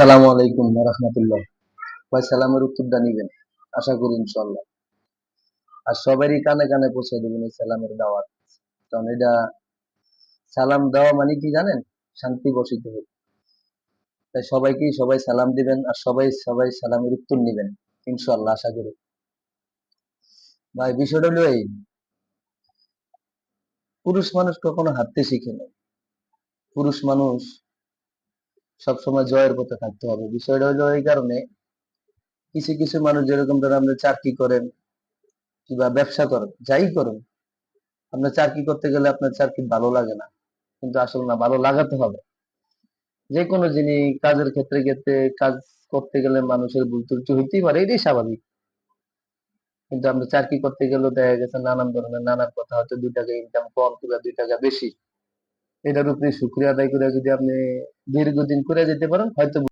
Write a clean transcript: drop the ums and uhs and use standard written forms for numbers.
আসসালামু আলাইকুম রাহমাতুল্লাহ। ভাই সালামের উত্তরটা নিবেন, আশা করি ইনশাল্লাহ। আর সবারই কানে কানে পৌঁছে দেবেন এই সালামের দাওয়াত। কারণ এটা সালাম দেওয়া মানে কি জানেন? শান্তি বর্ষিত হোক। তাই সবাই সালাম দিবেন আর সবাই সালামের উত্তর নিবেন ইনশাল্লাহ, আশা করি। ভাই বিষয়টা হলো এই, পুরুষ মানুষ কখনো হারতে শিখে না। পুরুষ মানুষ সবসময় জয়ের পথে থাকতে হবে। বিষয়টা হলো এই কারণে, কিছু কিছু মানুষ যেরকম ধরেন আপনি চাকরি করেন কিংবা ব্যবসা করেন, যাই করেন, আপনার চাকরি করতে গেলে আপনার চাকরি ভালো লাগে না, কিন্তু আসলে না, ভালো লাগাতে হবে। যে কোনো জিনিস কাজের ক্ষেত্রে ক্ষেত্রে কাজ করতে গেলে মানুষের ভুল ত্রুটি হইতেই পারে, এটাই স্বাভাবিক। কিন্তু আপনি চাকরি করতে গেলেও দেখা গেছে নানান ধরনের নানান কথা, হয়তো 2 টাকা ইনকাম কম কিংবা 2 টাকা বেশি, এটার উপরে শুক্রিয়া আদায় করে যদি আপনি দীর্ঘদিন করে যেতে পারেন, হয়তো